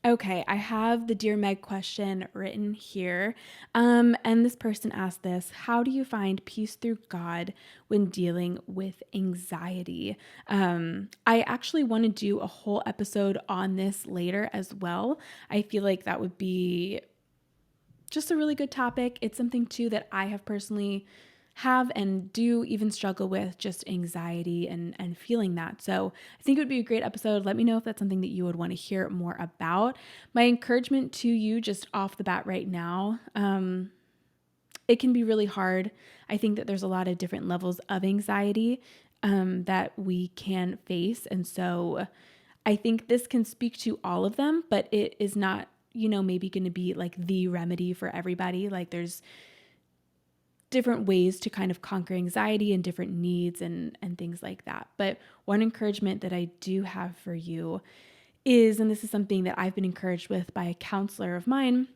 Okay, I have the Dear Meg question written here. And this person asked this: how do you find peace through God when dealing with anxiety? I actually want to do a whole episode on this later as well. I feel like that would be just a really good topic. It's something too that I have personally have and do even struggle with, just anxiety and feeling that. So I think it would be a great episode. Let me know if that's something that you would want to hear more about. My encouragement to you just off the bat right now, it can be really hard. I think that there's a lot of different levels of anxiety that we can face. And so I think this can speak to all of them, but it is not, maybe going to be like the remedy for everybody. Like there's different ways to kind of conquer anxiety and different needs and things like that. But one encouragement that I do have for you is, and this is something that I've been encouraged with by a counselor of mine,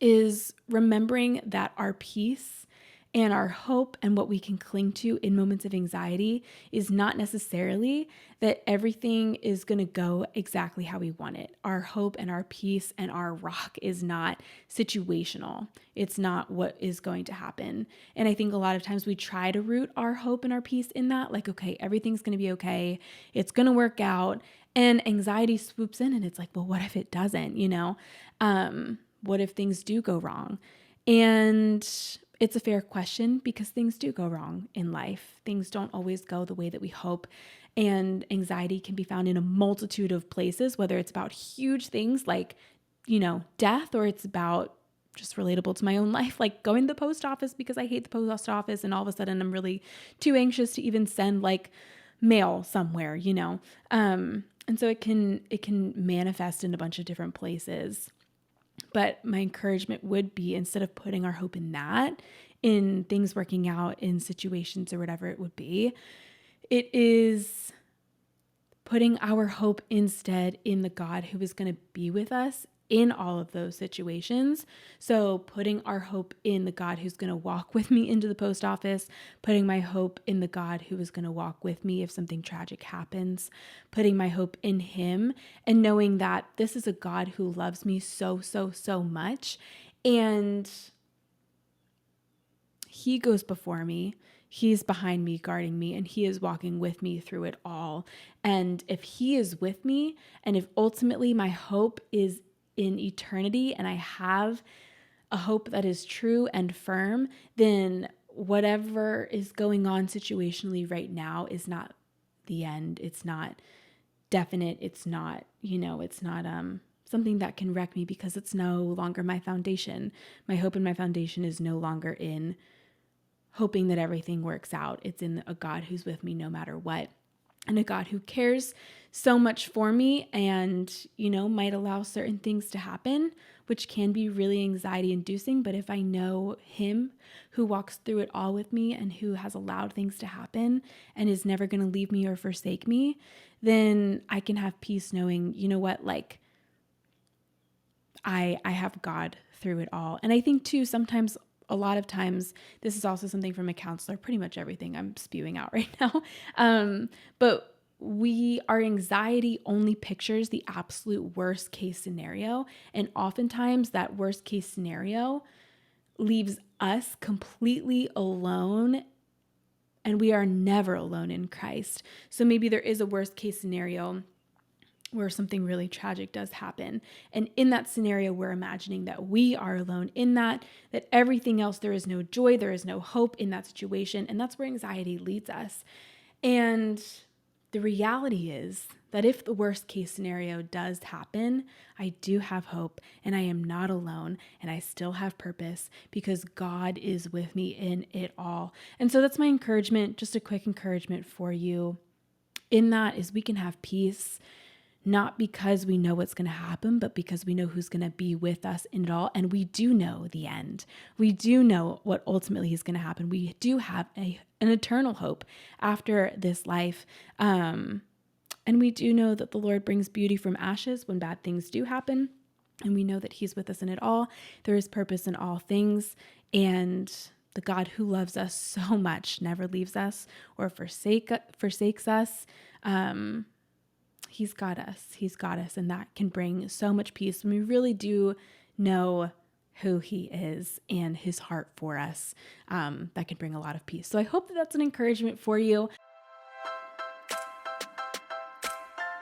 is remembering that our peace and our hope and what we can cling to in moments of anxiety is not necessarily that everything is going to go exactly how we want it. Our hope and our peace and our rock is not situational. It's not what is going to happen. And I think a lot of times we try to root our hope and our peace in that, like, okay, everything's going to be okay. It's going to work out. And anxiety swoops in and it's like, well, what if it doesn't, what if things do go wrong? And it's a fair question because things do go wrong in life. Things don't always go the way that we hope. And anxiety can be found in a multitude of places, whether it's about huge things like, death, or it's about just relatable to my own life, like going to the post office because I hate the post office. And all of a sudden I'm really too anxious to even send like mail somewhere, and so it can manifest in a bunch of different places. But my encouragement would be, instead of putting our hope in that, in things working out, in situations or whatever it would be, it is putting our hope instead in the God who is going to be with us in all of those situations. So putting our hope in the God who's going to walk with me into the post office, putting my hope in the God who is going to walk with me if something tragic happens, putting my hope in him, and knowing that this is a God who loves me so, so, so much. And he goes before me. He's behind me, guarding me, and he is walking with me through it all. And if he is with me, and if ultimately my hope is in eternity and I have a hope that is true and firm, then whatever is going on situationally right now is not the end. It's not definite. It's not, it's not something that can wreck me because it's no longer my foundation. My hope and my foundation is no longer in hoping that everything works out. It's in a God who's with me no matter what, and a God who cares so much for me and, might allow certain things to happen, which can be really anxiety inducing. But if I know him who walks through it all with me and who has allowed things to happen and is never going to leave me or forsake me, then I can have peace knowing, like I have God through it all. And I think too, sometimes, a lot of times, this is also something from a counselor, pretty much everything I'm spewing out right now. But our anxiety only pictures the absolute worst case scenario. And oftentimes that worst case scenario leaves us completely alone, and we are never alone in Christ. So maybe there is a worst case scenario where something really tragic does happen. And in that scenario, we're imagining that we are alone in that everything else, there is no joy, there is no hope in that situation. And that's where anxiety leads us. And the reality is that if the worst case scenario does happen, I do have hope and I am not alone and I still have purpose because God is with me in it all. And so that's my encouragement, just a quick encouragement for you. In that is we can have peace, not because we know what's going to happen, but because we know who's going to be with us in it all. And we do know the end. We do know what ultimately is going to happen. We do have an eternal hope after this life. And we do know that the Lord brings beauty from ashes when bad things do happen. And we know that he's with us in it all. There is purpose in all things. And the God who loves us so much never leaves us or forsakes us. He's got us. He's got us. And that can bring so much peace when we really do know who he is and his heart for us. That can bring a lot of peace. So I hope that that's an encouragement for you.